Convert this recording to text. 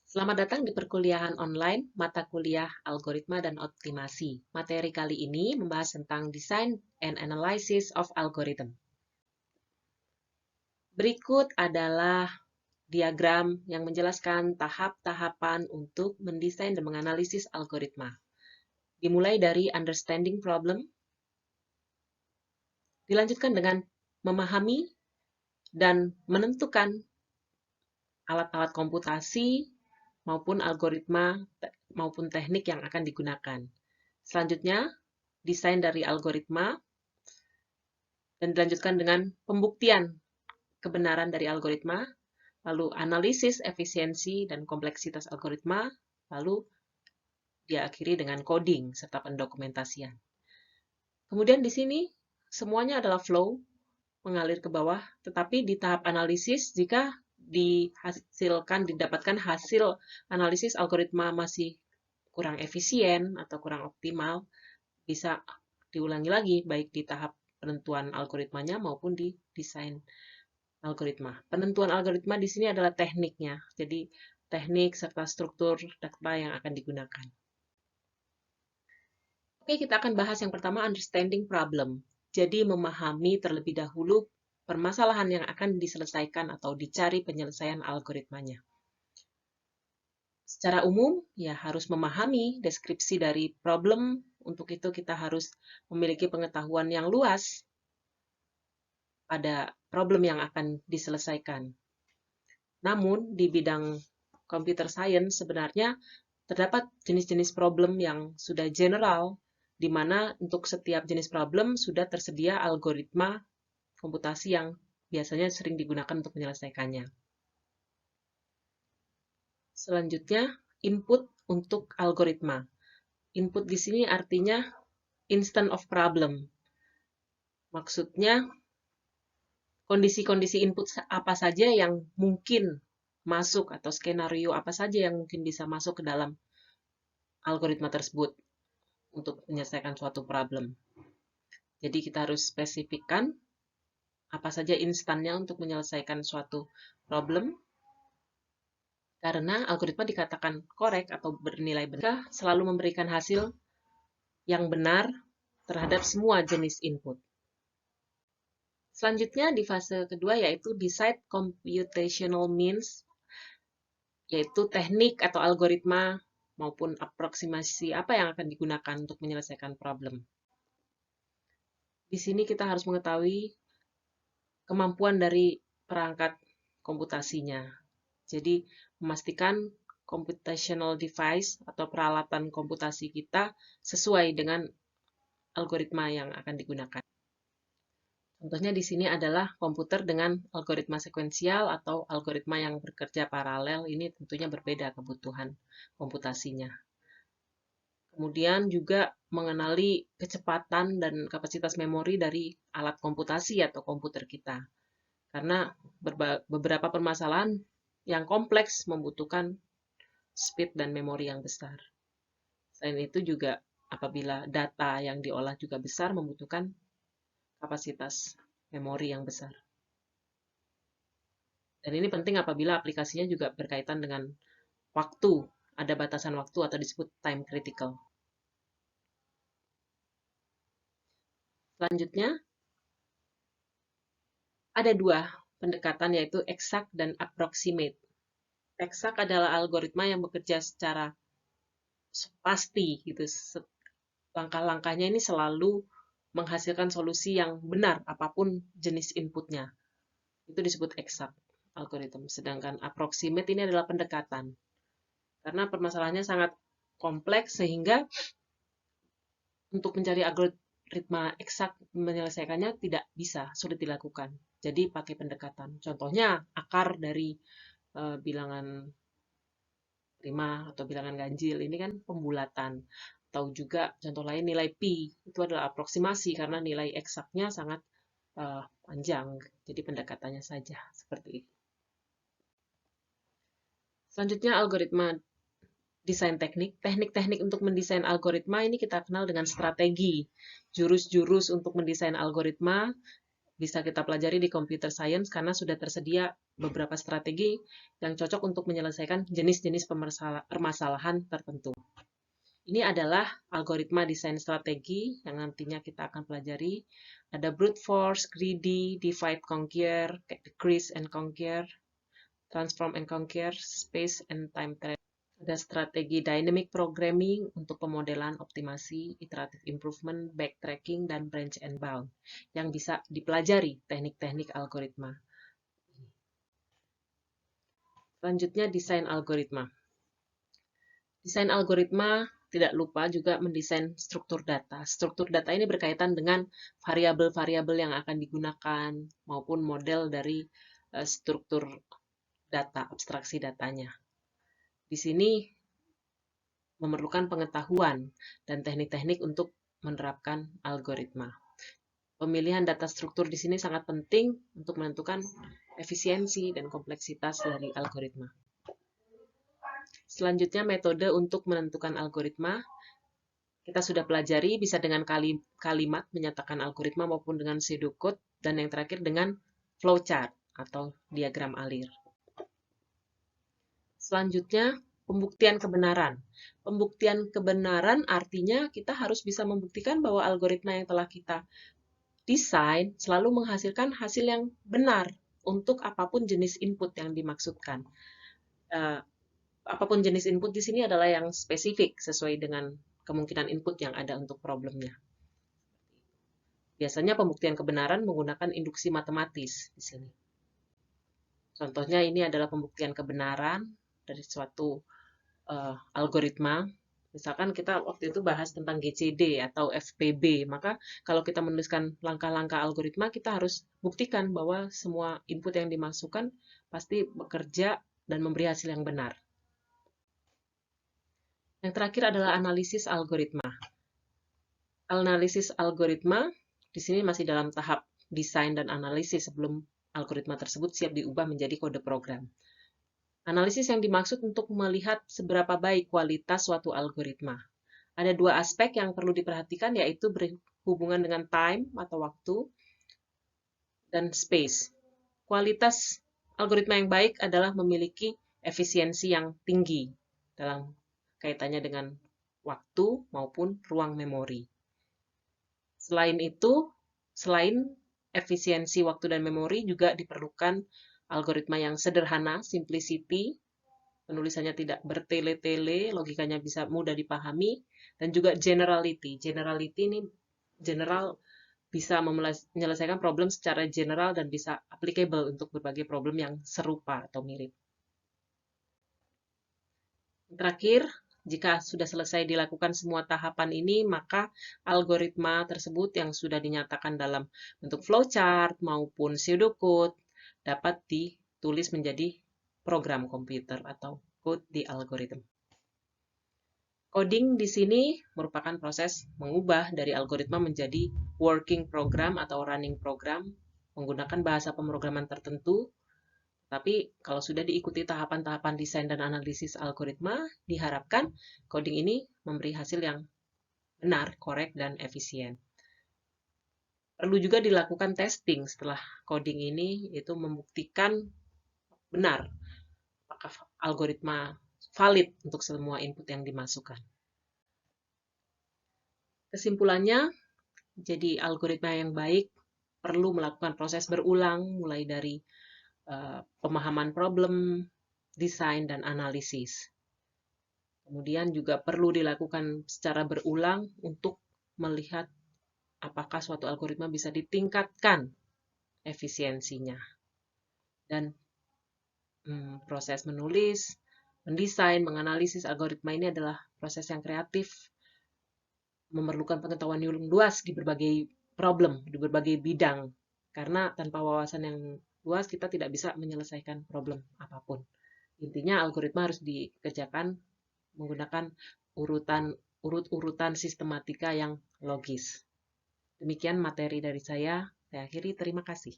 Selamat datang di perkuliahan online mata kuliah Algoritma dan Optimasi. Materi kali ini membahas tentang Design and Analysis of Algorithm. Berikut adalah diagram yang menjelaskan tahap-tahapan untuk mendesain dan menganalisis algoritma. Dimulai dari understanding problem, dilanjutkan dengan memahami dan menentukan alat-alat komputasi maupun algoritma maupun teknik yang akan digunakan. Selanjutnya, desain dari algoritma, dan dilanjutkan dengan pembuktian kebenaran dari algoritma, lalu analisis efisiensi dan kompleksitas algoritma, lalu diakhiri dengan coding serta pendokumentasian. Kemudian di sini semuanya adalah flow, mengalir ke bawah, tetapi di tahap analisis, jika didapatkan hasil analisis algoritma masih kurang efisien atau kurang optimal, bisa diulangi lagi, baik di tahap penentuan algoritmanya maupun di desain algoritma. Penentuan algoritma di sini adalah tekniknya, jadi teknik serta struktur data yang akan digunakan. Oke, kita akan bahas yang pertama, understanding problem. Jadi memahami terlebih dahulu permasalahan yang akan diselesaikan atau dicari penyelesaian algoritmanya. Secara umum, ya harus memahami deskripsi dari problem. Untuk itu kita harus memiliki pengetahuan yang luas pada problem yang akan diselesaikan. Namun, di bidang computer science sebenarnya terdapat jenis-jenis problem yang sudah general, di mana untuk setiap jenis problem sudah tersedia algoritma komputasi yang biasanya sering digunakan untuk menyelesaikannya. Selanjutnya, input untuk algoritma. Input di sini artinya instant of problem. Maksudnya, kondisi-kondisi input apa saja yang mungkin masuk atau skenario apa saja yang mungkin bisa masuk ke dalam algoritma tersebut untuk menyelesaikan suatu problem. Jadi kita harus spesifikkan apa saja instannya untuk menyelesaikan suatu problem, karena algoritma dikatakan korek atau bernilai benar selalu memberikan hasil yang benar terhadap semua jenis input. Selanjutnya di fase kedua yaitu decide computational means, yaitu teknik atau algoritma maupun aproksimasi apa yang akan digunakan untuk menyelesaikan problem. Di sini kita harus mengetahui kemampuan dari perangkat komputasinya. Jadi memastikan computational device atau peralatan komputasi kita sesuai dengan algoritma yang akan digunakan. Contohnya di sini adalah komputer dengan algoritma sekuensial atau algoritma yang bekerja paralel. Ini tentunya berbeda kebutuhan komputasinya. Kemudian juga mengenali kecepatan dan kapasitas memori dari alat komputasi atau komputer kita. Karena beberapa permasalahan yang kompleks membutuhkan speed dan memori yang besar. Selain itu juga apabila data yang diolah juga besar membutuhkan kapasitas memori yang besar. Dan ini penting apabila aplikasinya juga berkaitan dengan waktu, ada batasan waktu atau disebut time critical. Selanjutnya, ada dua pendekatan yaitu exact dan approximate. Exact adalah algoritma yang bekerja secara pasti, gitu. Langkah-langkahnya ini selalu menghasilkan solusi yang benar apapun jenis inputnya. Itu disebut exact algoritma. Sedangkan approximate ini adalah pendekatan. Karena permasalahannya sangat kompleks sehingga untuk mencari algoritma eksak menyelesaikannya tidak bisa, sulit dilakukan. Jadi pakai pendekatan. Contohnya akar dari bilangan prima atau bilangan ganjil ini kan pembulatan. Atau juga contoh lain nilai pi, itu adalah aproksimasi karena nilai eksaknya sangat panjang. Jadi pendekatannya saja seperti ini. Selanjutnya algoritma desain teknik. Teknik-teknik untuk mendesain algoritma ini kita kenal dengan strategi. Jurus-jurus untuk mendesain algoritma bisa kita pelajari di computer science karena sudah tersedia beberapa strategi yang cocok untuk menyelesaikan jenis-jenis permasalahan tertentu. Ini adalah algoritma desain strategi yang nantinya kita akan pelajari. Ada brute force, greedy, divide, conquer, decrease and conquer, transform and conquer, space and time trap. Ada strategi dynamic programming untuk pemodelan, optimasi, iterative improvement, backtracking, dan branch and bound yang bisa dipelajari teknik-teknik algoritma. Selanjutnya, desain algoritma. Desain algoritma tidak lupa juga mendesain struktur data. Struktur data ini berkaitan dengan variabel-variabel yang akan digunakan maupun model dari struktur data, abstraksi datanya. Di sini memerlukan pengetahuan dan teknik-teknik untuk menerapkan algoritma. Pemilihan data struktur di sini sangat penting untuk menentukan efisiensi dan kompleksitas dari algoritma. Selanjutnya, metode untuk menentukan algoritma. Kita sudah pelajari bisa dengan kalimat menyatakan algoritma maupun dengan pseudocode, dan yang terakhir dengan flowchart atau diagram alir. Selanjutnya, pembuktian kebenaran. Pembuktian kebenaran artinya kita harus bisa membuktikan bahwa algoritma yang telah kita desain selalu menghasilkan hasil yang benar untuk apapun jenis input yang dimaksudkan. Apapun jenis input di sini adalah yang spesifik sesuai dengan kemungkinan input yang ada untuk problemnya. Biasanya pembuktian kebenaran menggunakan induksi matematis di sini. Contohnya ini adalah pembuktian kebenaran dari suatu algoritma. Misalkan kita waktu itu bahas tentang GCD atau FPB, maka kalau kita menuliskan langkah-langkah algoritma, kita harus buktikan bahwa semua input yang dimasukkan pasti bekerja dan memberi hasil yang benar. Yang terakhir adalah analisis algoritma. Analisis algoritma di sini masih dalam tahap desain dan analisis sebelum algoritma tersebut siap diubah menjadi kode program. Analisis yang dimaksud untuk melihat seberapa baik kualitas suatu algoritma. Ada dua aspek yang perlu diperhatikan, yaitu berhubungan dengan time atau waktu dan space. Kualitas algoritma yang baik adalah memiliki efisiensi yang tinggi dalam kaitannya dengan waktu maupun ruang memori. Selain itu, selain efisiensi waktu dan memori, juga diperlukan algoritma yang sederhana, simplicity, penulisannya tidak bertele-tele, logikanya bisa mudah dipahami, dan juga generality. Generality ini general bisa menyelesaikan problem secara general dan bisa applicable untuk berbagai problem yang serupa atau mirip. Terakhir, jika sudah selesai dilakukan semua tahapan ini, maka algoritma tersebut yang sudah dinyatakan dalam bentuk flowchart maupun pseudocode dapat ditulis menjadi program komputer atau code di algoritma. Coding di sini merupakan proses mengubah dari algoritma menjadi working program atau running program menggunakan bahasa pemrograman tertentu. Tapi kalau sudah diikuti tahapan-tahapan desain dan analisis algoritma, diharapkan coding ini memberi hasil yang benar, korek, dan efisien. Perlu juga dilakukan testing setelah coding ini, yaitu membuktikan benar apakah algoritma valid untuk semua input yang dimasukkan. Kesimpulannya, jadi algoritma yang baik perlu melakukan proses berulang, mulai dari pemahaman problem, desain, dan analisis. Kemudian juga perlu dilakukan secara berulang untuk melihat apakah suatu algoritma bisa ditingkatkan efisiensinya. Dan proses menulis, mendesain, menganalisis algoritma ini adalah proses yang kreatif, memerlukan pengetahuan yang luas di berbagai problem, di berbagai bidang. Karena tanpa wawasan yang luas, kita tidak bisa menyelesaikan problem apapun. Intinya, algoritma harus dikerjakan menggunakan urut-urutan sistematika yang logis. Demikian materi dari saya akhiri. Terima kasih.